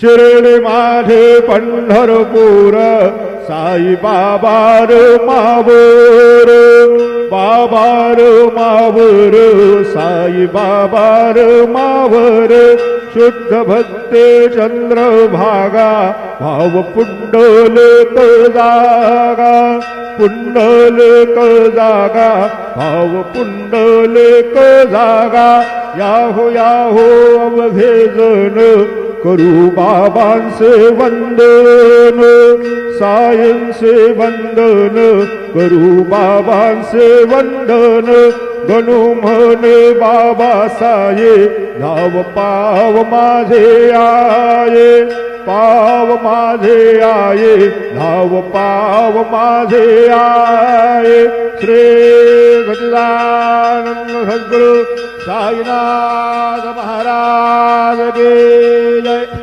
शिर्डी माझे पंढरपूर साई बाबार मावर बाबार मावर साई बाबार मावर शुद्ध भक्ते चंद्रभागा भाव पुंडलिक जागा पुंडलिक जागा भाव पुंडलिक जागा याहो याहो अवघे जण करू बाबांचे वंदन सायंचे वंदन करू बाबांचे वंदन गणू म्हणे बाबा साये धाव पाव माझे आये पाव माझे आये धाव पाव माझे आये श्री गजानन सद्गुरु साईनाथ महाराज की जय।